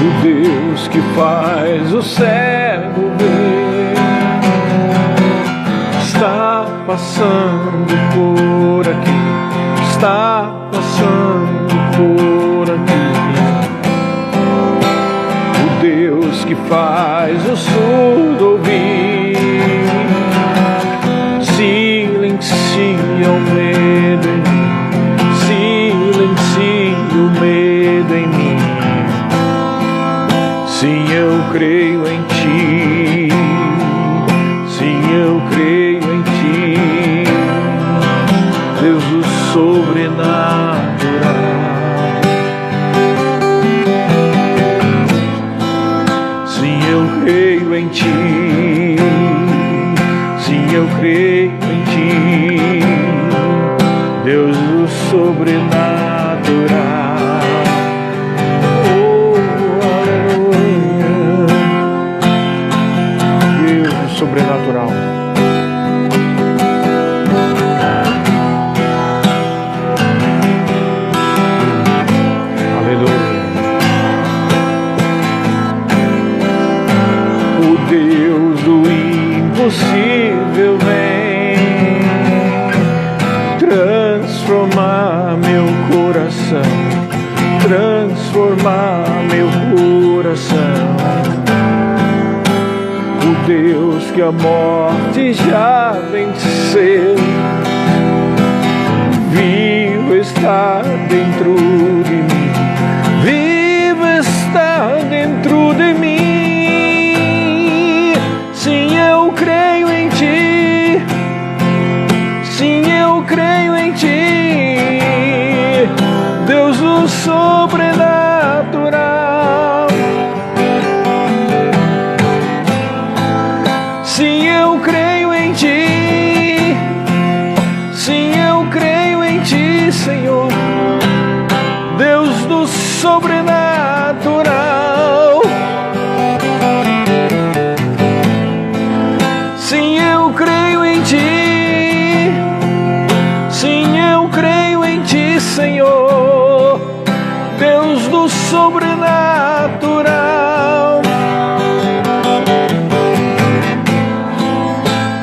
o Deus que faz o cego ver, está passando por aqui, está passando por aqui. O Deus que faz o surdo ouvir, silencia o medo em mim, silencia o medo em mim. Sim, eu creio em Ti, sim, eu creio em Ti, Deus do sobrenatural. Sim, eu creio em Ti, sim, eu creio em Ti, Deus do sobrenatural. Sobrenatural. Aleluia. O Deus do impossível vem transformar meu coração, transformar meu coração. O Deus que a morte já venceu, vivo está dentro de mim, vivo está dentro de mim. Sim, eu creio em Ti, sim, eu creio em Ti, Deus do sobrenatural. Sim, eu creio em Ti, sim, eu creio em Ti, Senhor, Deus do sobrenatural. Sim, eu creio em Ti, sim, eu creio em Ti, Senhor, Deus do sobrenatural.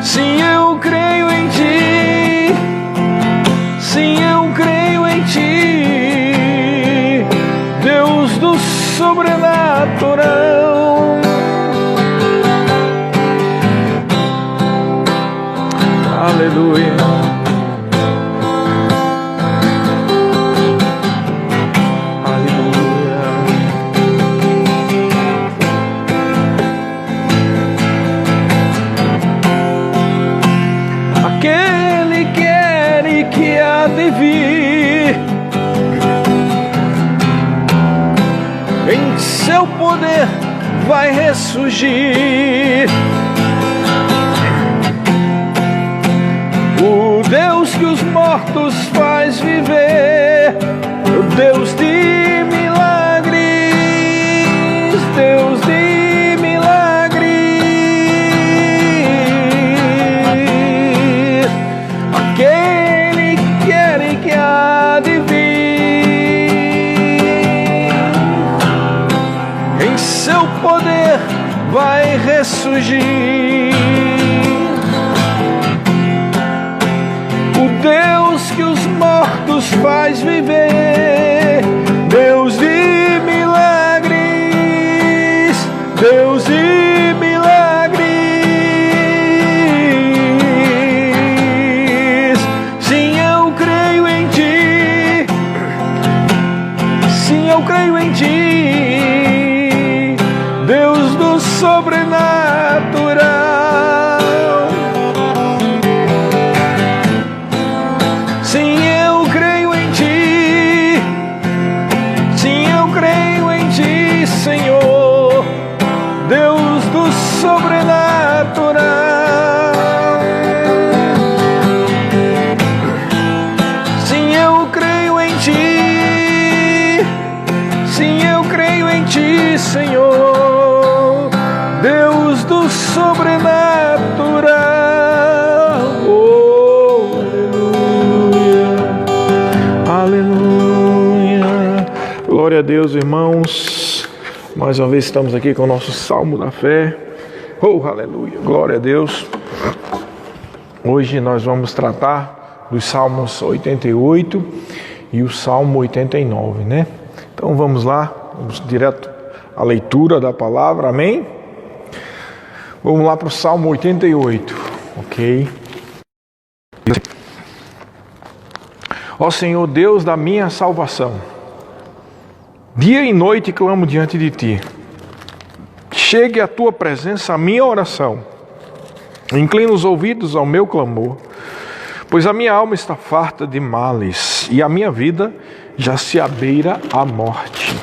Sim, eu creio em Ti, sim, eu creio em Ti, Deus do sobrenatural. Aleluia. Aquele que era e que há de vir, em seu poder vai ressurgir. O Deus que os mortos faz viver, o Deus de milagres, Deus de milagres. Aquele que era e que há de vir, em seu poder vai ressurgir. O Deus que os mortos faz viver, Deus de milagres, Deus de milagres. Sim, eu creio em Ti, sim, eu creio em Ti, Deus do sobrenatural. Sim, eu creio em Ti, sim, eu creio em Ti, Senhor, Deus do sobrenatural. Sim, eu creio em Ti, sim, eu creio em Ti, Senhor, Deus do sobrenatural. Oh, aleluia, aleluia. Glória a Deus, irmãos. Mais uma vez estamos aqui com o nosso Salmo da Fé. Oh, aleluia, glória a Deus. Hoje nós vamos tratar dos Salmos 88 e o Salmo 89, né? Então vamos lá, vamos direto à leitura da palavra, amém? Vamos lá para o Salmo 88, ok? Ó Senhor Deus da minha salvação, dia e noite clamo diante de Ti. Chegue à Tua presença a minha oração. Inclina os ouvidos ao meu clamor, pois a minha alma está farta de males e a minha vida já se abeira à morte.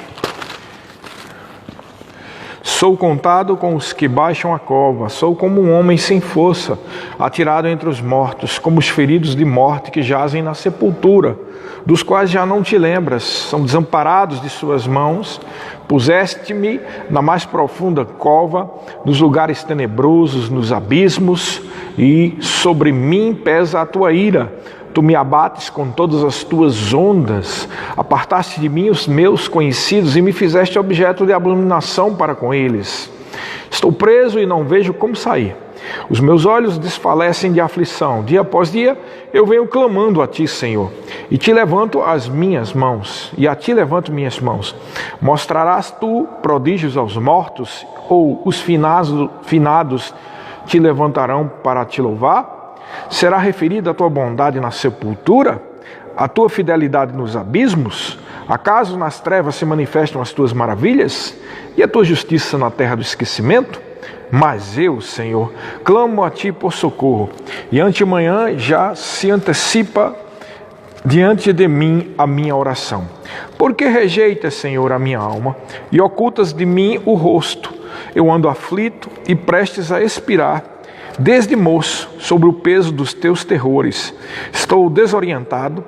Sou contado com os que baixam a cova, sou como um homem sem força, atirado entre os mortos, como os feridos de morte que jazem na sepultura, dos quais já não te lembras, são desamparados de suas mãos. Puseste-me na mais profunda cova, nos lugares tenebrosos, nos abismos, e sobre mim pesa a tua ira. Tu me abates com todas as tuas ondas, apartaste de mim os meus conhecidos e me fizeste objeto de abominação para com eles. Estou preso e não vejo como sair. Os meus olhos desfalecem de aflição. Dia após dia eu venho clamando a Ti, Senhor, e Te levanto as minhas mãos, e a Ti levanto minhas mãos. Mostrarás Tu prodígios aos mortos, ou os finados Te levantarão para Te louvar? Será referida a Tua bondade na sepultura, a Tua fidelidade nos abismos? Acaso nas trevas se manifestam as Tuas maravilhas e a Tua justiça na terra do esquecimento? Mas eu, Senhor, clamo a Ti por socorro, e antemanhã já se antecipa diante de mim a minha oração. Porque rejeitas, Senhor, a minha alma e ocultas de mim o rosto? Eu ando aflito e prestes a expirar, desde moço, sobre o peso dos Teus terrores. Estou desorientado,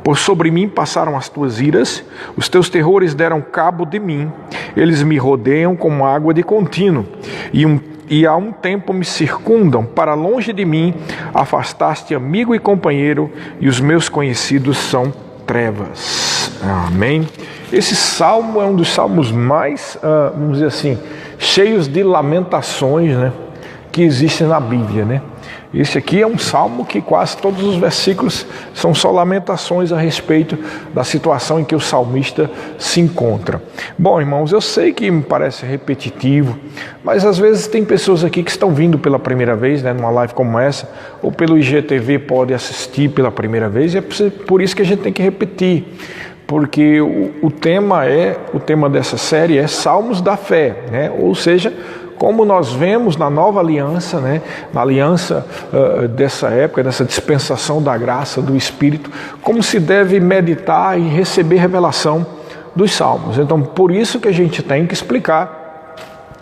por sobre mim passaram as Tuas iras, os Teus terrores deram cabo de mim, eles me rodeiam como água de contínuo, e há um tempo me circundam, para longe de mim afastaste amigo e companheiro, e os meus conhecidos são trevas. Amém. Esse salmo é um dos salmos mais, vamos dizer assim, cheios de lamentações, né, que existem na Bíblia, né? Esse aqui é um salmo que quase todos os versículos são só lamentações a respeito da situação em que o salmista se encontra. Bom, irmãos, eu sei que me parece repetitivo, mas às vezes tem pessoas aqui que estão vindo pela primeira vez, né, numa live como essa, ou pelo IGTV pode assistir pela primeira vez, e é por isso que a gente tem que repetir. Porque o tema dessa série é Salmos da Fé, né? Ou seja, como nós vemos na nova aliança, né? Na aliança dessa época, dessa dispensação da graça do Espírito, como se deve meditar e receber revelação dos Salmos. Então, por isso que a gente tem que explicar.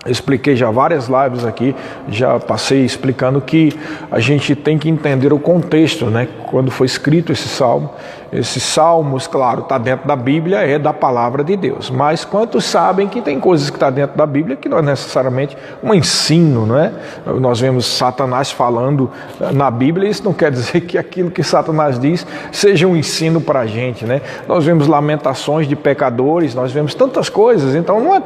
Eu expliquei já várias lives aqui, já passei explicando que a gente tem que entender o contexto, né? Quando foi escrito esse salmo. Esses salmos, claro, está dentro da Bíblia, é da palavra de Deus. Mas quantos sabem que tem coisas que estão dentro da Bíblia que não é necessariamente um ensino, não é? Nós vemos Satanás falando na Bíblia, isso não quer dizer que aquilo que Satanás diz seja um ensino para a gente, né? Nós vemos lamentações de pecadores, nós vemos tantas coisas, então não é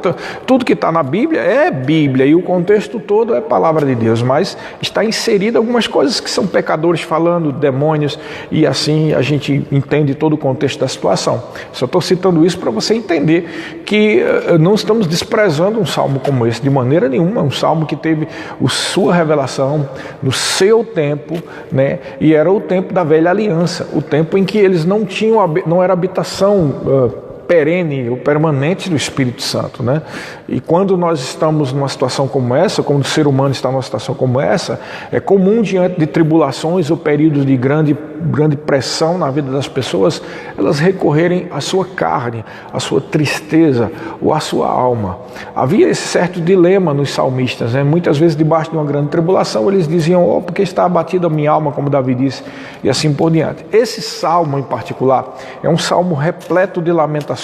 tudo que está na Bíblia é Bíblia e o contexto todo é palavra de Deus, mas está inserido algumas coisas que são pecadores falando, demônios, e assim a gente entende todo o contexto da situação. Só estou citando isso para você entender que não estamos desprezando um salmo como esse de maneira nenhuma. É um salmo que teve a sua revelação no seu tempo, né? E era o tempo da velha aliança, o tempo em que eles não era habitação perene ou permanente do Espírito Santo, né? E quando nós estamos numa situação como essa, quando o ser humano está numa situação como essa, é comum diante de tribulações ou períodos de grande pressão na vida das pessoas, elas recorrerem à sua carne, à sua tristeza ou à sua alma. Havia esse certo dilema nos salmistas, né? Muitas vezes debaixo de uma grande tribulação eles diziam, oh, porque está abatida a minha alma, como Davi disse, e assim por diante. Esse salmo em particular é um salmo repleto de lamentações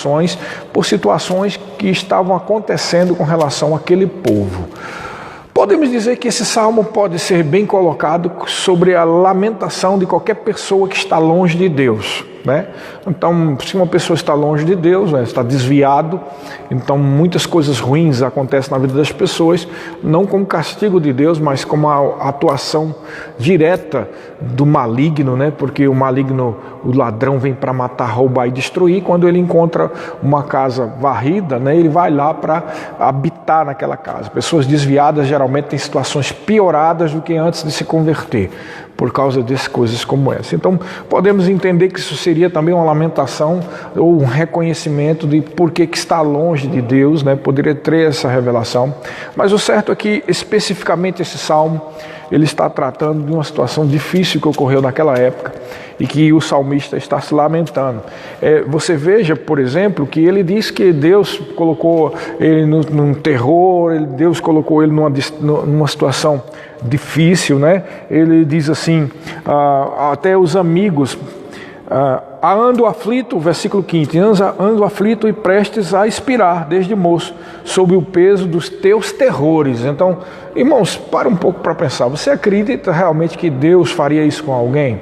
por situações que estavam acontecendo com relação àquele povo. Podemos dizer que esse salmo pode ser bem colocado sobre a lamentação de qualquer pessoa que está longe de Deus, né? Então, se uma pessoa está longe de Deus, né, está desviado, então muitas coisas ruins acontecem na vida das pessoas, não como castigo de Deus, mas como a atuação direta do maligno, né? Porque o maligno, o ladrão vem para matar, roubar e destruir. Quando ele encontra uma casa varrida, né, ele vai lá para habitar naquela casa. Pessoas desviadas geralmente têm situações pioradas do que antes de se converter, por causa de coisas como essa. Então, podemos entender que isso seria também uma lamentação ou um reconhecimento de por que está longe de Deus, né? Poderia ter essa revelação. Mas o certo é que, especificamente, esse salmo, ele está tratando de uma situação difícil que ocorreu naquela época e que o salmista está se lamentando. Você veja, por exemplo, que ele diz que Deus colocou ele num terror, Deus colocou ele numa situação difícil, né? Ele diz assim, até os amigos, ando aflito, versículo 15, ando aflito e prestes a expirar desde moço, sob o peso dos teus terrores. Então, irmãos, para um pouco para pensar, você acredita realmente que Deus faria isso com alguém?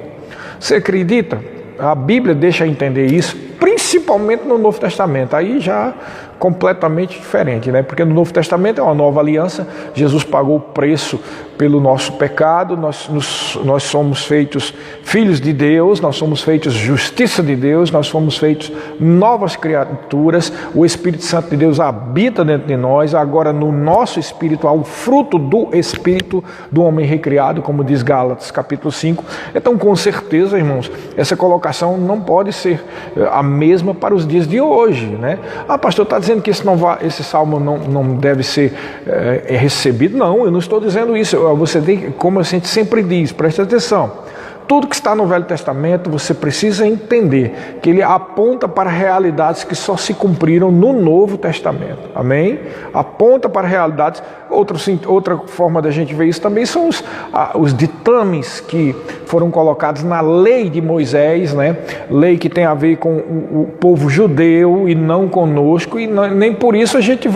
Você acredita? A Bíblia deixa entender isso, principalmente no Novo Testamento, aí já completamente diferente, né? Porque no Novo Testamento é uma nova aliança, Jesus pagou o preço pelo nosso pecado, nós somos feitos filhos de Deus, nós somos feitos justiça de Deus, nós somos feitos novas criaturas, o Espírito Santo de Deus habita dentro de nós, agora no nosso espírito há o fruto do Espírito do homem recriado, como diz Gálatas capítulo 5, então com certeza, irmãos, essa colocação não pode ser a mesma para os dias de hoje, né? Pastor, está dizendo que esse salmo não deve ser recebido? Não, eu não estou dizendo isso. Você tem, como a gente sempre diz, preste atenção, tudo que está no Velho Testamento você precisa entender que ele aponta para realidades que só se cumpriram no Novo Testamento, amém? Aponta para realidades. Outra forma da gente ver isso também são os ditames que foram colocados na lei de Moisés, né? Lei que tem a ver com o povo judeu e não conosco, e nem por isso a gente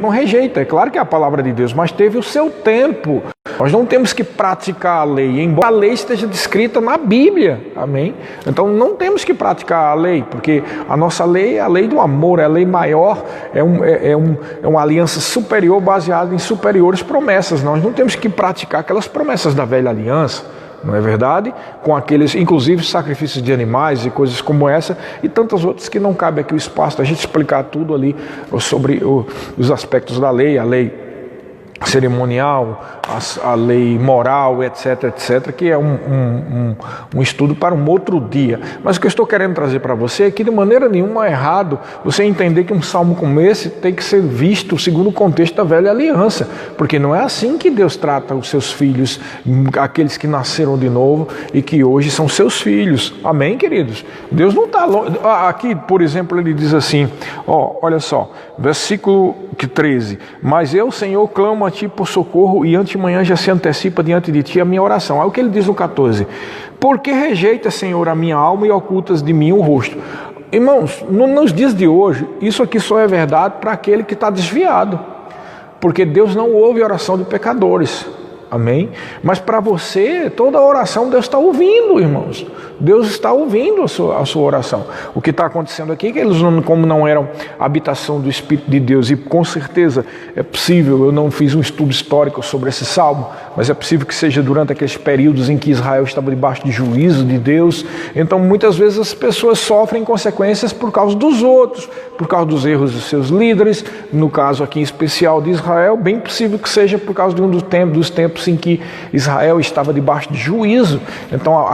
não rejeita. É claro que é a palavra de Deus, mas teve o seu tempo. Nós não temos que praticar a lei, embora a lei esteja descrita na Bíblia, amém? Então não temos que praticar a lei, porque a nossa lei é a lei do amor, é a lei maior, é uma aliança superior baseada em superiores promessas. Nós não temos que praticar aquelas promessas da velha aliança, não é verdade? Com aqueles, inclusive, sacrifícios de animais e coisas como essa, e tantas outras que não cabe aqui o espaço da gente explicar tudo ali sobre os aspectos da lei, a lei cerimonial, a lei moral, etc, etc, que é um estudo para um outro dia. Mas o que eu estou querendo trazer para você é que de maneira nenhuma é errado você entender que um salmo como esse tem que ser visto segundo o contexto da velha aliança, porque não é assim que Deus trata os seus filhos, aqueles que nasceram de novo e que hoje são seus filhos. Amém, queridos? Deus não está longe. Aqui, por exemplo, ele diz assim, olha só, versículo 13, mas eu, Senhor, clamo a Ti por socorro, e antemanhã já se antecipa diante de Ti a minha oração. Aí o que ele diz no 14, por que rejeitas, Senhor, a minha alma e ocultas de mim o rosto? Irmãos, nos dias de hoje, isso aqui só é verdade para aquele que está desviado, porque Deus não ouve a oração de pecadores. Amém? Mas para você, toda oração Deus está ouvindo, irmãos. Deus está ouvindo a sua oração. O que está acontecendo aqui é que eles, como não eram habitação do Espírito de Deus, e com certeza é possível, eu não fiz um estudo histórico sobre esse salmo, mas é possível que seja durante aqueles períodos em que Israel estava debaixo de juízo de Deus. Então muitas vezes as pessoas sofrem consequências por causa dos outros, por causa dos erros dos seus líderes, no caso aqui em especial de Israel, bem possível que seja por causa de um dos tempos em que Israel estava debaixo de juízo. Então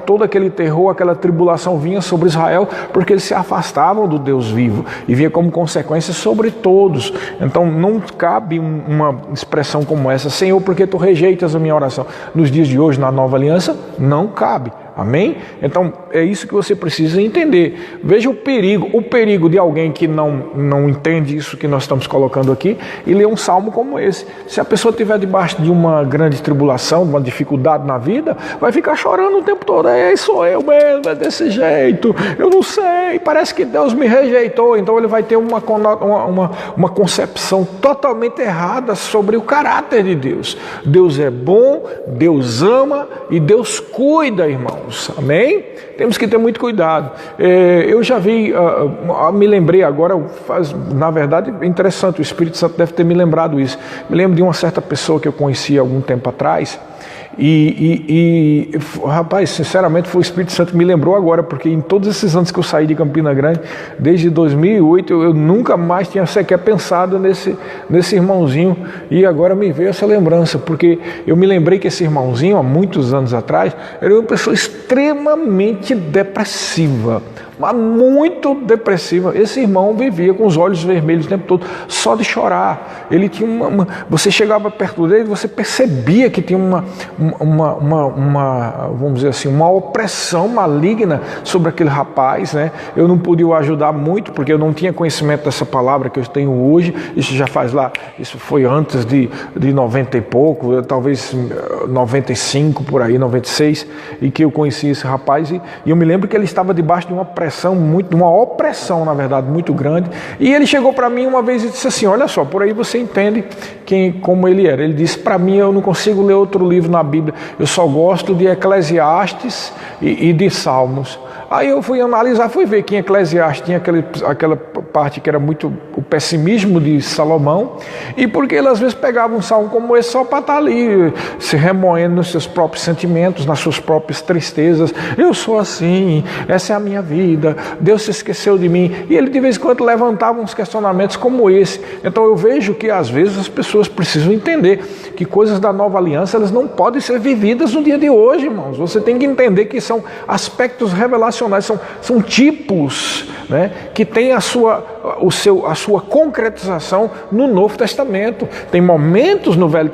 todo aquele terror, aquela tribulação vinha sobre Israel porque eles se afastavam do Deus vivo e vinha como consequência sobre todos. Então não cabe uma expressão como essa, Senhor, porque Tu rejeitas a minha oração. Nos dias de hoje, na nova aliança, não cabe. Amém? Então é isso que você precisa entender. Veja o perigo de alguém que não entende isso que nós estamos colocando aqui e lê um salmo como esse. Se a pessoa estiver debaixo de uma grande tribulação, de uma dificuldade na vida, vai ficar chorando o tempo todo. Sou eu mesmo, é desse jeito, eu não sei, parece que Deus me rejeitou. Então ele vai ter uma concepção totalmente errada sobre o caráter de Deus. Deus é bom, Deus ama e Deus cuida, irmãos. santos, amém? Temos que ter muito cuidado. Eu já vi, me lembrei agora, na verdade é interessante, o Espírito Santo deve ter me lembrado isso. Me lembro de uma certa pessoa que eu conheci há algum tempo atrás, rapaz, sinceramente foi o Espírito Santo que me lembrou agora, porque em todos esses anos que eu saí de Campina Grande, desde 2008, eu nunca mais tinha sequer pensado nesse irmãozinho, e agora me veio essa lembrança, porque eu me lembrei que esse irmãozinho, há muitos anos atrás, era uma pessoa extremamente depressiva, mas muito depressiva. Esse irmão vivia com os olhos vermelhos o tempo todo, só de chorar. Ele tinha você chegava perto dele, você percebia que tinha vamos dizer assim, uma opressão maligna sobre aquele rapaz, né? Eu não pude o ajudar muito, porque eu não tinha conhecimento dessa palavra que eu tenho hoje. Isso já faz lá, isso foi antes de 90 e pouco, talvez 95 por aí, 96, e que eu conheci esse rapaz, e eu me lembro que ele estava debaixo de uma opressão, na verdade, muito grande. E ele chegou para mim uma vez e disse assim: olha só, por aí você entende como ele era. Ele disse: para mim, eu não consigo ler outro livro na Bíblia, eu só gosto de Eclesiastes e de Salmos. Aí eu fui analisar, fui ver que em Eclesiastes tinha aquela parte que era muito o pessimismo de Salomão, e porque ele às vezes pegava um salmo como esse só para estar ali, se remoendo nos seus próprios sentimentos, nas suas próprias tristezas. Eu sou assim, essa é a minha vida, Deus se esqueceu de mim. E ele de vez em quando levantava uns questionamentos como esse. Então eu vejo que às vezes as pessoas precisam entender que coisas da nova aliança, elas não podem ser vividas no dia de hoje, irmãos. Você tem que entender que são aspectos revelacionais, são tipos, né, que têm a sua concretização no Novo Testamento. Tem momentos no Velho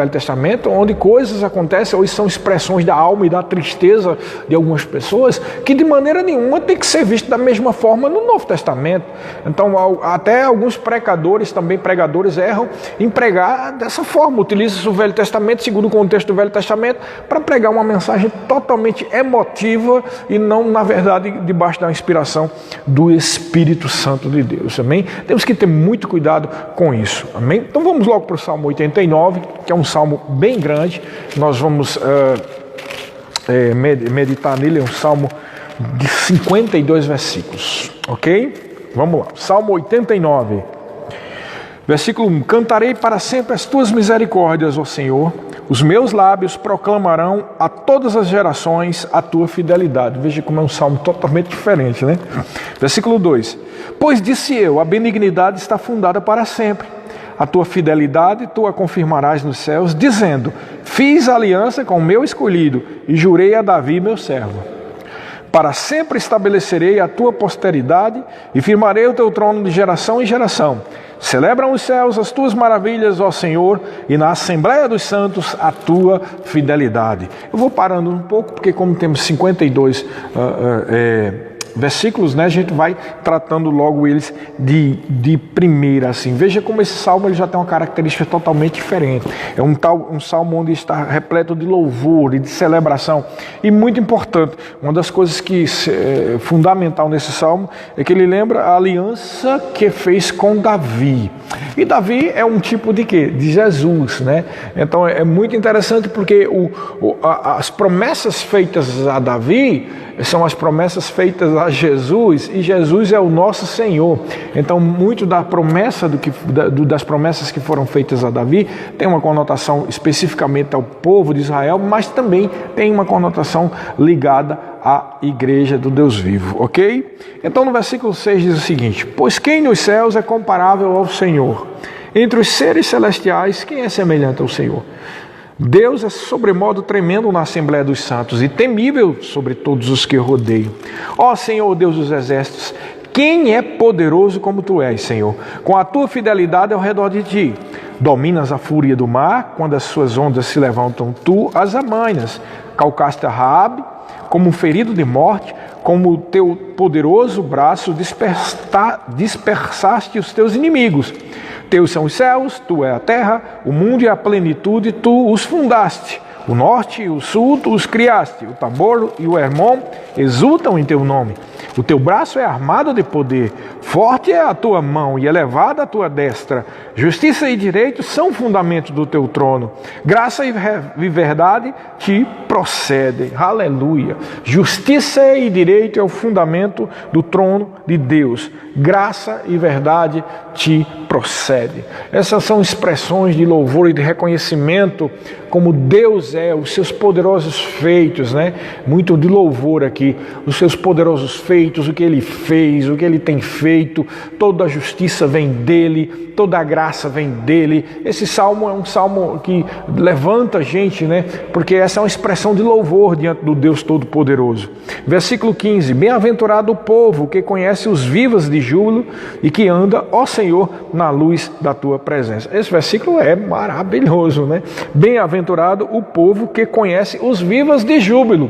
Testamento onde coisas acontecem, ou são expressões da alma e da tristeza de algumas pessoas, que de maneira nenhuma tem que ser visto da mesma forma no Novo Testamento. Então até alguns pregadores erram em pregar dessa forma, utilizam o Velho Testamento, segundo o contexto do Velho Testamento, para pregar uma mensagem totalmente emotiva e não, na verdade, debaixo da inspiração do Espírito Santo de Deus, amém? Temos que ter muito cuidado com isso, amém? Então vamos logo para o Salmo 89, que é um salmo bem grande. Nós vamos meditar nele. É um salmo de 52 versículos, ok? Vamos lá, Salmo 89, versículo 1: Cantarei para sempre as tuas misericórdias, ó Senhor, os meus lábios proclamarão a todas as gerações a tua fidelidade. Veja como é um salmo totalmente diferente, né? Versículo 2: Pois disse eu, a benignidade está fundada para sempre, a tua fidelidade tu a confirmarás nos céus, dizendo: fiz aliança com o meu escolhido e jurei a Davi meu servo. Para sempre estabelecerei a tua posteridade e firmarei o teu trono de geração em geração. Celebram os céus as tuas maravilhas, ó Senhor, e na Assembleia dos Santos a tua fidelidade. Eu vou parando um pouco, porque como temos 52 versículos, né, a gente vai tratando logo eles de primeira, assim. Veja como esse salmo ele já tem uma característica totalmente diferente. É um salmo onde está repleto de louvor e de celebração. E muito importante, uma das coisas que é fundamental nesse salmo é que ele lembra a aliança que fez com Davi. E Davi é um tipo de quê? De Jesus, né? Então é muito interessante, porque as promessas feitas a Davi são as promessas feitas a Jesus, e Jesus é o nosso Senhor. Então muito das promessas que foram feitas a Davi tem uma conotação especificamente ao povo de Israel, mas também tem uma conotação ligada à igreja do Deus vivo, ok? Então no versículo 6 diz o seguinte: pois quem nos céus é comparável ao Senhor? Entre os seres celestiais, quem é semelhante ao Senhor? Deus é sobremodo tremendo na Assembleia dos Santos e temível sobre todos os que rodeiam. Ó Senhor, Deus dos exércitos, quem é poderoso como tu és, Senhor? Com a tua fidelidade ao redor de ti. Dominas a fúria do mar, quando as suas ondas se levantam, tu as amainas. Calcaste a Raabe como um ferido de morte, como o teu poderoso braço dispersaste os teus inimigos. Teus são os céus, tu é a terra, o mundo e a plenitude, tu os fundaste. O norte e o sul tu os criaste, o Tabor e o Hermon exultam em teu nome. O teu braço é armado de poder, forte é a tua mão e elevada a tua destra. Justiça e direito são fundamentos do teu trono. Graça e verdade te procedem. Aleluia. Justiça e direito é o fundamento do trono de Deus. Graça e verdade te procedem. Essas são expressões de louvor e de reconhecimento como Deus é, os seus poderosos feitos, né? Muito de louvor aqui, os seus poderosos feitos, o que Ele fez, o que Ele tem feito, toda a justiça vem dEle, toda a graça vem dEle. Esse salmo é um salmo que levanta a gente, né? Porque essa é uma expressão de louvor diante do Deus Todo-Poderoso. Versículo 15, bem-aventurado o povo que conhece os vivas de júbilo e que anda, ó Senhor, na luz da tua presença. Esse versículo é maravilhoso, né? Bem-aventurado o povo que conhece os vivas de júbilo.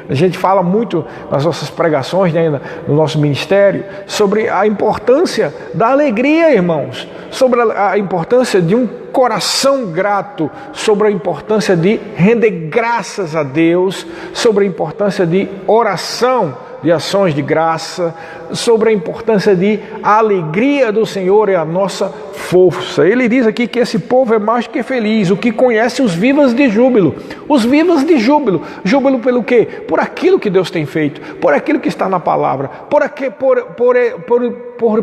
A gente fala muito nas nossas pregações, né, no nosso ministério, sobre a importância da alegria, irmãos, sobre a importância de um coração grato, sobre a importância de render graças a Deus, sobre a importância de oração, de ações de graça, sobre a importância de a alegria do Senhor é a nossa força. Ele diz aqui que esse povo é mais que feliz, o que conhece os vivas de júbilo. Os vivas de júbilo. Júbilo pelo quê? Por aquilo que Deus tem feito, por aquilo que está na palavra,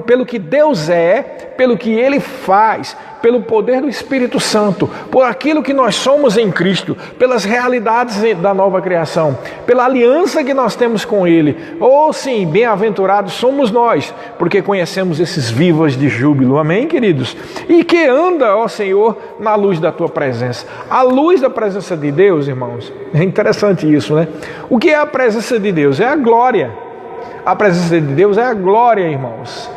pelo que Deus é, pelo que Ele faz, pelo poder do Espírito Santo, por aquilo que nós somos em Cristo, pelas realidades da nova criação, pela aliança que nós temos com Ele. Oh sim, bem-aventurados somos nós, porque conhecemos esses vivas de júbilo. Amém, queridos? E que anda, ó Senhor, na luz da Tua presença. A luz da presença de Deus, irmãos, é interessante isso, né? O que é a presença de Deus? É a glória. A presença de Deus é a glória, irmãos.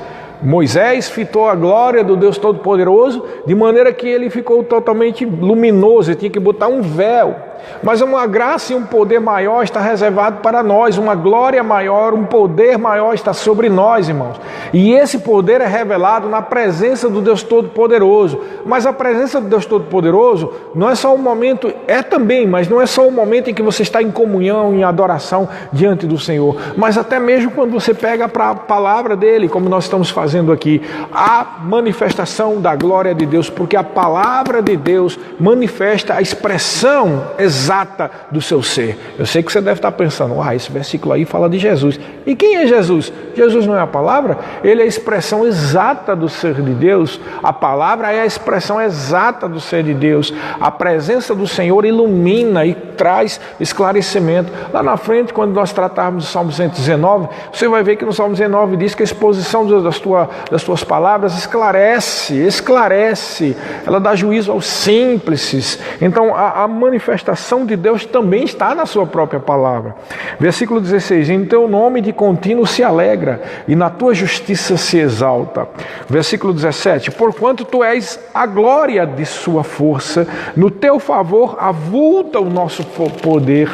Moisés fitou a glória do Deus Todo-Poderoso, de maneira que ele ficou totalmente luminoso, ele tinha que botar um véu. Mas uma graça e um poder maior está reservado para nós, uma glória maior, um poder maior está sobre nós, irmãos. E esse poder é revelado na presença do Deus Todo-Poderoso. Mas a presença do Deus Todo-Poderoso não é só um momento, é também, mas não é só um momento em que você está em comunhão, em adoração diante do Senhor. Mas até mesmo quando você pega para a palavra dele, como nós estamos fazendo aqui, a manifestação da glória de Deus, porque a palavra de Deus manifesta a expressão exata do seu ser. Eu sei que você deve estar pensando, esse versículo aí fala de Jesus. E quem é Jesus? Jesus não é a palavra? Ele é a expressão exata do ser de Deus. A palavra é a expressão exata do ser de Deus. A presença do Senhor ilumina e traz esclarecimento. Lá na frente, quando nós tratarmos do Salmo 119, você vai ver que no Salmo 19 diz que a exposição das tuas palavras esclarece, ela dá juízo aos simples. Então a manifestação de Deus também está na sua própria palavra. Versículo 16, em teu nome de contínuo se alegra e na tua justiça se exalta. Versículo 17, porquanto tu és a glória de sua força, no teu favor avulta o nosso poder.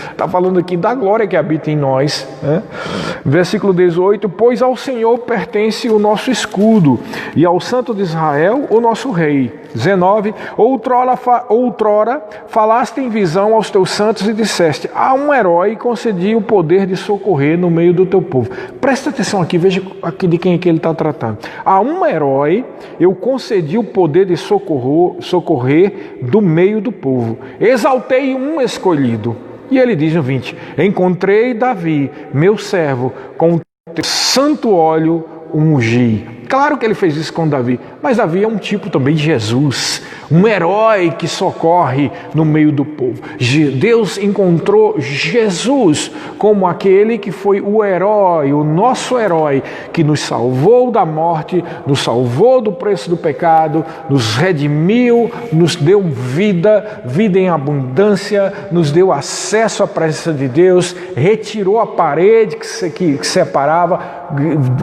Está falando aqui da glória que habita em nós. Versículo 18, pois ao Senhor pertence o nosso escudo e ao Santo de Israel o nosso rei. 19, outrora falaste em visão aos teus santos e disseste, a um herói concedi o poder de socorrer no meio do teu povo. Presta atenção aqui, veja aqui de quem é que ele está tratando. A um herói eu concedi o poder de socorrer do meio do povo. Exaltei um escolhido. E ele diz no 20, encontrei Davi, meu servo, com o teu santo óleo ungi. Claro que ele fez isso com Davi, mas Davi é um tipo também de Jesus, um herói que socorre no meio do povo. Deus encontrou Jesus como aquele que foi o herói, o nosso herói, que nos salvou da morte, nos salvou do preço do pecado, nos redimiu, nos deu vida em abundância, nos deu acesso à presença de Deus, retirou a parede que separava,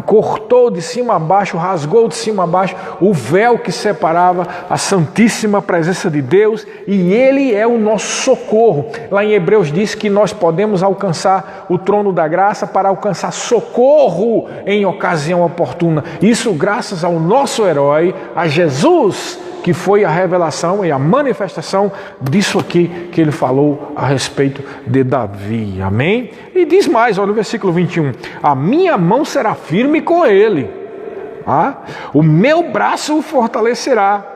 cortou de cima a baixo, rasgou de cima a baixo o véu que separava a Santíssima amantíssima presença de Deus e Ele é o nosso socorro. Lá em Hebreus diz que nós podemos alcançar o trono da graça para alcançar socorro em ocasião oportuna. Isso graças ao nosso herói, a Jesus, que foi a revelação e a manifestação disso aqui que ele falou a respeito de Davi. Amém? E diz mais, olha o versículo 21. A minha mão será firme com ele. O meu braço o fortalecerá.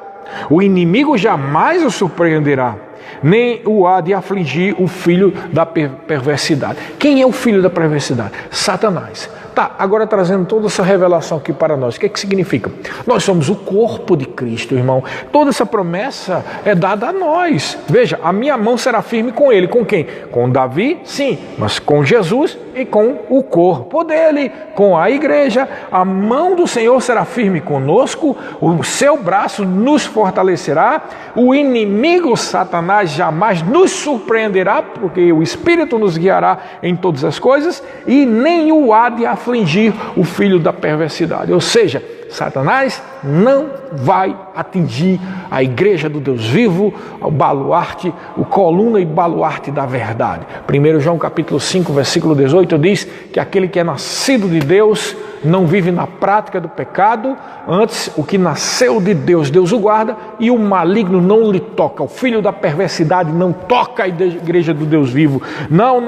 O inimigo jamais o surpreenderá, nem o há de afligir o filho da perversidade. Quem é o filho da perversidade? Satanás. Tá, agora trazendo toda essa revelação aqui para nós. O que significa? Nós somos o corpo de Cristo, irmão. Toda essa promessa é dada a nós. Veja, a minha mão será firme com ele. Com quem? Com Davi, sim, mas com Jesus e com o corpo dele, com a igreja. A mão do Senhor será firme conosco, o seu braço nos fortalecerá, o inimigo Satanás jamais nos surpreenderá, porque o Espírito nos guiará em todas as coisas, e nem o há de afligir o filho da perversidade. Ou seja, Satanás não vai atingir a igreja do Deus vivo, o baluarte, o coluna e baluarte da verdade. 1 João capítulo 5, versículo 18 diz que aquele que é nascido de Deus não vive na prática do pecado, antes o que nasceu de Deus, Deus o guarda, e o maligno não lhe toca. O filho da perversidade não toca a igreja do Deus vivo. Não,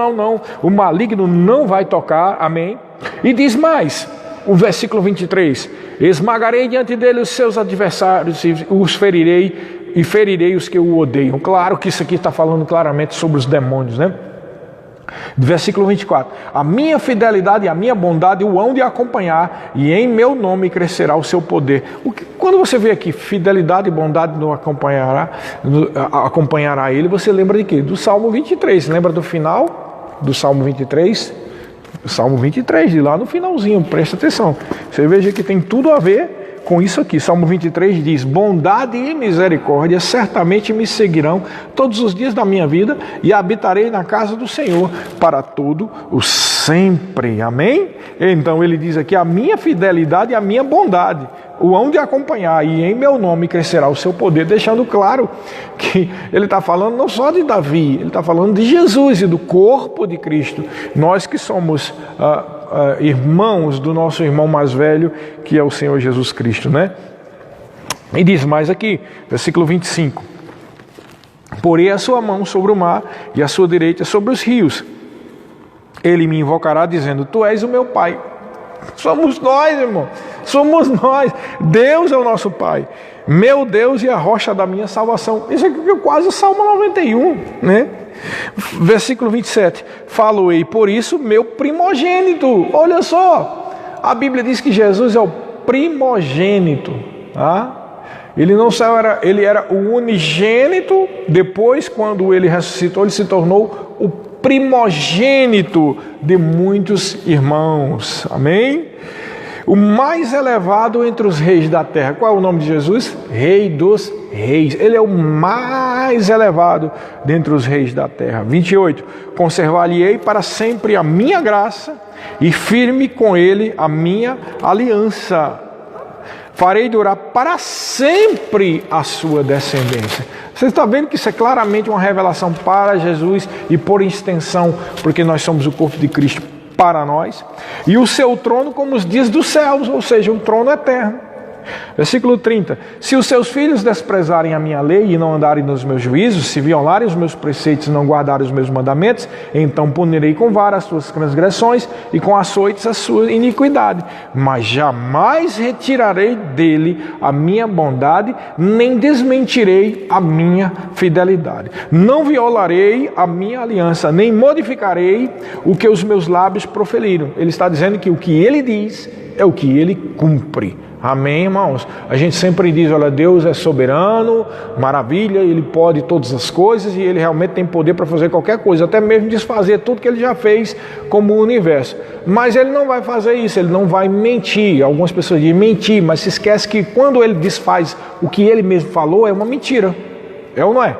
o maligno não vai tocar, amém? E diz mais, o versículo 23, esmagarei diante dele os seus adversários e os ferirei, e ferirei os que o odeiam. Claro que isso aqui está falando claramente sobre os demônios, né? Versículo 24, a minha fidelidade e a minha bondade o hão de acompanhar, e em meu nome crescerá o seu poder. Quando você vê aqui fidelidade e bondade não acompanhará ele, você lembra de quê? Do Salmo 23, lembra do final do Salmo 23? O Salmo 23, de lá no finalzinho, presta atenção. Você veja que tem tudo a ver com isso aqui. Salmo 23 diz, bondade e misericórdia certamente me seguirão todos os dias da minha vida e habitarei na casa do Senhor para todo o sempre. Amém? Então ele diz aqui, a minha fidelidade e a minha bondade o hão de acompanhar, e em meu nome crescerá o seu poder, deixando claro que ele está falando não só de Davi, ele está falando de Jesus e do corpo de Cristo. Nós que somos irmãos do nosso irmão mais velho, que é o Senhor Jesus Cristo, né? E diz mais aqui, versículo 25, porei a sua mão sobre o mar e a sua direita sobre os rios. Ele me invocará dizendo, tu és o meu Pai. Somos nós, irmão. Somos nós. Deus é o nosso Pai. Meu Deus e a rocha da minha salvação. Isso aqui é quase o Salmo 91, né? Versículo 27. Falo-ei por isso meu primogênito. Olha só. A Bíblia diz que Jesus é o primogênito. Ele não só era, ele era o unigênito. Depois, quando ele ressuscitou, ele se tornou o primogênito de muitos irmãos. Amém? O mais elevado entre os reis da terra. Qual é o nome de Jesus? Rei dos reis. Ele é o mais elevado dentre os reis da terra. 28. Conservar-lhe-ei para sempre a minha graça e firme com ele a minha aliança. Farei durar para sempre a sua descendência. Você está vendo que isso é claramente uma revelação para Jesus e por extensão, porque nós somos o corpo de Cristo para nós. E o seu trono como os dias dos céus, ou seja, um trono eterno. Versículo 30. Se os seus filhos desprezarem a minha lei e não andarem nos meus juízos, se violarem os meus preceitos e não guardarem os meus mandamentos, então punirei com vara as suas transgressões e com açoites a sua iniquidade. Mas jamais retirarei dele a minha bondade, nem desmentirei a minha fidelidade. Não violarei a minha aliança, nem modificarei o que os meus lábios proferiram. Ele está dizendo que o que ele diz é o que ele cumpre. Amém, irmãos? A gente sempre diz, olha, Deus é soberano, maravilha, Ele pode todas as coisas e Ele realmente tem poder para fazer qualquer coisa, até mesmo desfazer tudo que Ele já fez como o universo. Mas Ele não vai fazer isso, Ele não vai mentir. Algumas pessoas dizem mentir, mas se esquece que quando Ele desfaz o que Ele mesmo falou, é uma mentira. É ou não é?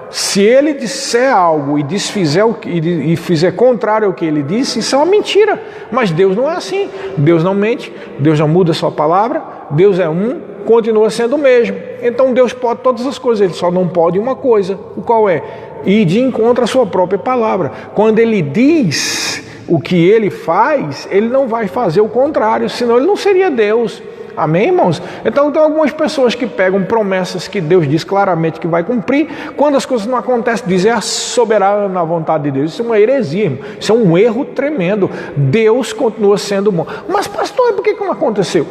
Se Ele disser algo e desfizer e fizer contrário ao que Ele disse, isso é uma mentira. Mas Deus não é assim. Deus não mente, Deus não muda a sua palavra, Deus é um continua sendo o mesmo. Então Deus pode todas as coisas, Ele só não pode uma coisa. O qual é? Ir de encontro à sua própria palavra. Quando Ele diz o que Ele faz, Ele não vai fazer o contrário, senão Ele não seria Deus. Amém, irmãos? Então tem algumas pessoas que pegam promessas que Deus diz claramente que vai cumprir, quando as coisas não acontecem, dizem a soberana vontade de Deus. Isso é uma heresia, irmão. Isso é um erro tremendo. Deus continua sendo bom. Mas pastor, por que não aconteceu?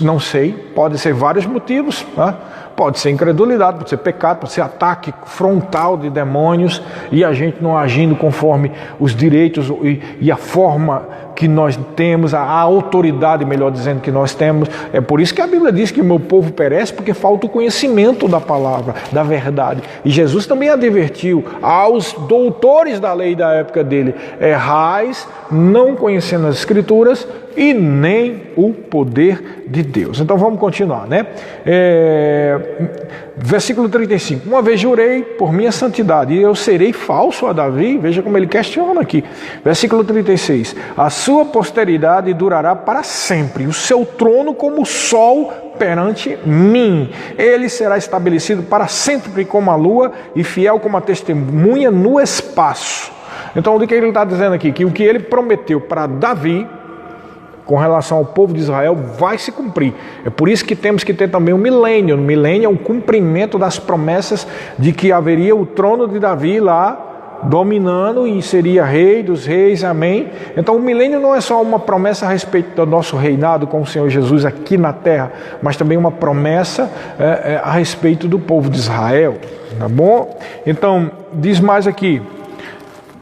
Não sei, pode ser vários motivos, tá? Pode ser incredulidade, pode ser pecado, pode ser ataque frontal de demônios e a gente não agindo conforme os direitos e a forma que nós temos, a autoridade, melhor dizendo, que nós temos. É por isso que a Bíblia diz que o meu povo perece, porque falta o conhecimento da palavra, da verdade. E Jesus também advertiu aos doutores da lei da época dele: errais, não conhecendo as Escrituras e nem o poder de Deus. Então vamos continuar, né? Versículo 35. Uma vez jurei por minha santidade, e eu serei falso a Davi. Veja como ele questiona aqui. Versículo 36. A sua posteridade durará para sempre, o seu trono como o sol perante mim. Ele será estabelecido para sempre como a lua e fiel como a testemunha no espaço. Então o que ele está dizendo aqui? Que o que ele prometeu para Davi com relação ao povo de Israel vai se cumprir. É por isso que temos que ter também o milênio. O milênio é o cumprimento das promessas de que haveria o trono de Davi lá dominando e seria rei dos reis, amém? Então o milênio não é só uma promessa a respeito do nosso reinado com o Senhor Jesus aqui na terra, mas também uma promessa a respeito do povo de Israel, tá bom? Então diz mais aqui,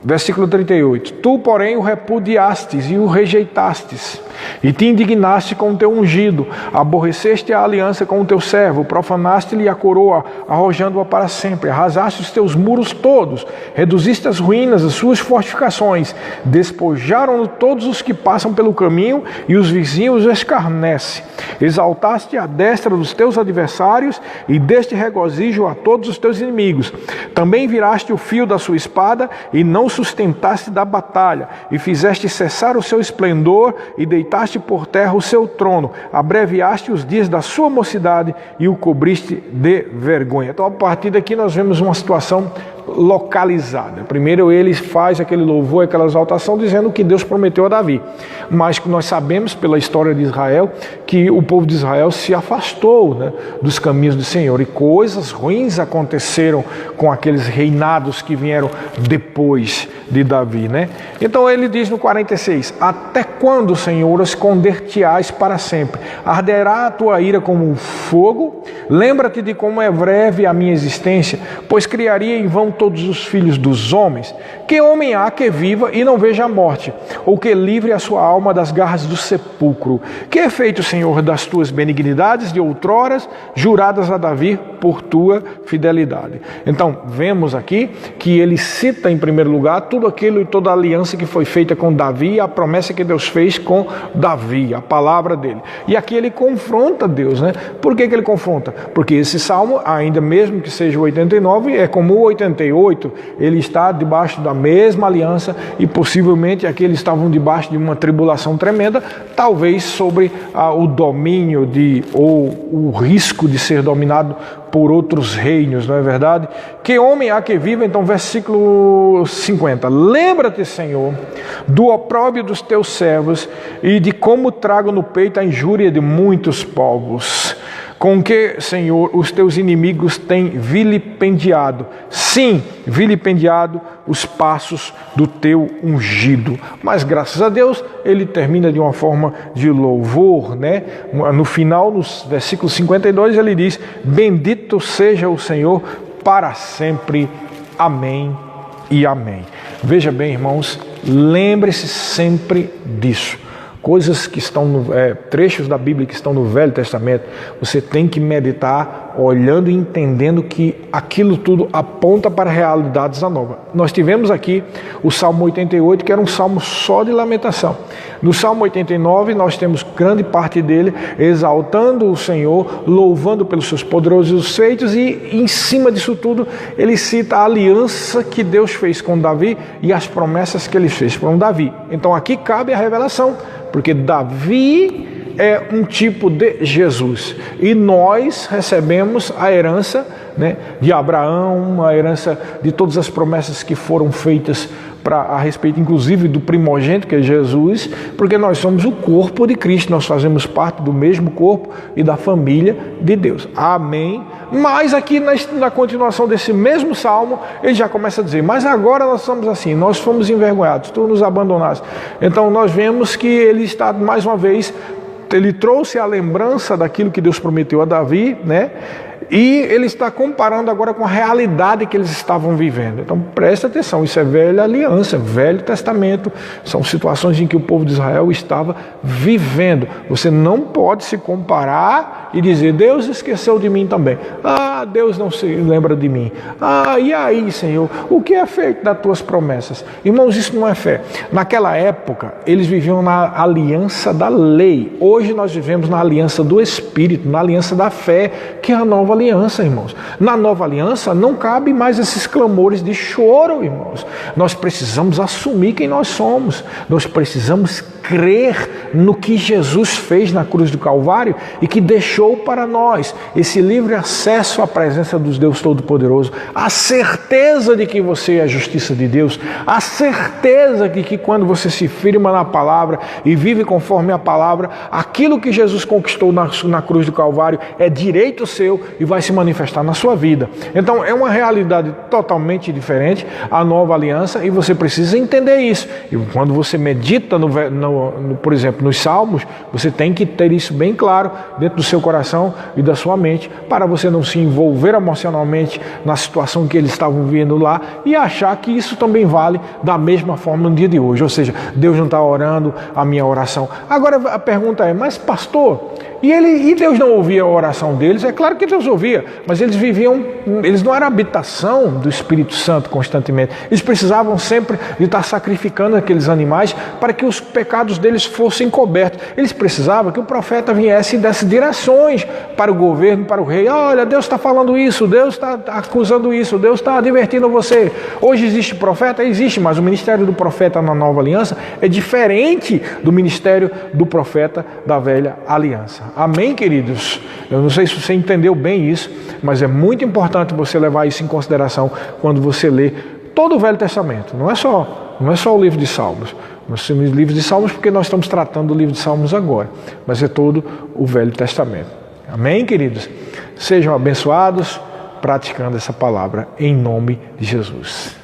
versículo 38. Tu, porém, o repudiastes e o rejeitastes, e te indignaste com o teu ungido, aborreceste a aliança com o teu servo, profanaste-lhe a coroa, arrojando-a para sempre, arrasaste os teus muros todos, reduziste as ruínas, as suas fortificações, despojaram-no todos os que passam pelo caminho, e os vizinhos escarnece. Exaltaste a destra dos teus adversários, e deste regozijo a todos os teus inimigos. Também viraste o fio da sua espada, e não sustentaste da batalha, e fizeste cessar o seu esplendor, e deitaste por terra o seu trono, abreviaste os dias da sua mocidade, e o cobriste de vergonha. Então a partir daqui nós vemos uma situação localizada. Primeiro ele faz aquele louvor, aquela exaltação, dizendo o que Deus prometeu a Davi. Mas nós sabemos pela história de Israel que o povo de Israel se afastou, né, dos caminhos do Senhor, e coisas ruins aconteceram com aqueles reinados que vieram depois de Davi, né? Então ele diz no 46: até quando, Senhor, esconder-te-ás para sempre? Arderá a tua ira como um fogo? Lembra-te de como é breve a minha existência, pois criaria em vão todos os filhos dos homens. Que homem há que viva e não veja a morte, ou que livre a sua alma das garras do sepulcro? Que é feito, Senhor, das tuas benignidades de outroras, juradas a Davi por tua fidelidade? Então vemos aqui que ele cita em primeiro lugar tudo aquilo e toda a aliança que foi feita com Davi, a promessa que Deus fez com Davi, a palavra dele. E aqui ele confronta Deus, né? Por que ele confronta? Porque esse salmo, ainda mesmo que seja o 89, é como o 88, ele está debaixo da mesma aliança, e possivelmente aqueles estavam debaixo de uma tribulação tremenda, talvez sobre o domínio ou o risco de ser dominado por outros reinos, não é verdade? Que homem há que viva? Então versículo 50. Lembra-te, Senhor, do opróbrio dos teus servos e de como trago no peito a injúria de muitos povos, com que, Senhor, os teus inimigos têm vilipendiado. Sim, vilipendiado os passos do teu ungido. Mas graças a Deus, ele termina de uma forma de louvor, né? No final, nos versículos 52, ele diz: bendito seja o Senhor para sempre. Amém e amém. Veja bem, irmãos, lembre-se sempre disso. Coisas que estão trechos da Bíblia que estão no Velho Testamento, você tem que meditar, olhando e entendendo que aquilo tudo aponta para realidades da nova. Nós tivemos aqui o Salmo 88, que era um salmo só de lamentação. No Salmo 89, nós temos grande parte dele exaltando o Senhor, louvando pelos seus poderosos feitos, e em cima disso tudo, ele cita a aliança que Deus fez com Davi e as promessas que ele fez com Davi. Então aqui cabe a revelação, porque Davi é um tipo de Jesus. E nós recebemos a herança, né, de Abraão, a herança de todas as promessas que foram feitas a respeito, inclusive, do primogênito, que é Jesus, porque nós somos o corpo de Cristo, nós fazemos parte do mesmo corpo e da família de Deus. Amém? Mas aqui na continuação desse mesmo salmo, ele já começa a dizer, mas agora nós somos assim, nós fomos envergonhados, tu nos abandonaste. Então nós vemos que ele está, mais uma vez, ele trouxe a lembrança daquilo que Deus prometeu a Davi, né? E ele está comparando agora com a realidade que eles estavam vivendo. Então presta atenção, isso é velha aliança, Velho Testamento. São situações em que o povo de Israel estava vivendo. Você não pode se comparar e dizer, Deus esqueceu de mim também. Ah, Deus não se lembra de mim. Ah, e aí, Senhor, o que é feito das tuas promessas? Irmãos, isso não é fé. Naquela época, eles viviam na aliança da lei. Hoje nós vivemos na aliança do Espírito, na aliança da fé, que é a nova aliança, irmãos. Na nova aliança não cabe mais esses clamores de choro, irmãos. Nós precisamos assumir quem nós somos. Nós precisamos crer no que Jesus fez na cruz do Calvário e que deixou para nós esse livre acesso à presença do Deus Todo-Poderoso, a certeza de que você é a justiça de Deus, a certeza de que quando você se firma na palavra e vive conforme a palavra, aquilo que Jesus conquistou na cruz do Calvário é direito seu e vai se manifestar na sua vida. Então é uma realidade totalmente diferente a nova aliança e você precisa entender isso. E quando você medita por exemplo, nos Salmos, você tem que ter isso bem claro dentro do seu coração e da sua mente, para você não se envolver emocionalmente na situação que eles estavam vivendo lá e achar que isso também vale da mesma forma no dia de hoje. Ou seja, Deus não está orando a minha oração. Agora a pergunta é, mas pastor, e Deus não ouvia a oração deles? É claro que Deus ouvia, mas eles não eram habitação do Espírito Santo constantemente. Eles precisavam sempre de estar sacrificando aqueles animais para que os pecados deles fossem cobertos. Eles precisavam que o profeta viesse e desse direções para o governo, para o rei. Olha, Deus está falando isso, Deus está acusando isso, Deus está advertindo você. Hoje existe profeta? Existe, mas o ministério do profeta na nova aliança é diferente do ministério do profeta da velha aliança. Amém, queridos? Eu não sei se você entendeu bem isso, mas é muito importante você levar isso em consideração quando você lê todo o Velho Testamento. Não é só o livro de Salmos. Nós temos livros de Salmos porque nós estamos tratando do livro de Salmos agora, mas é todo o Velho Testamento. Amém, queridos? Sejam abençoados praticando essa palavra em nome de Jesus.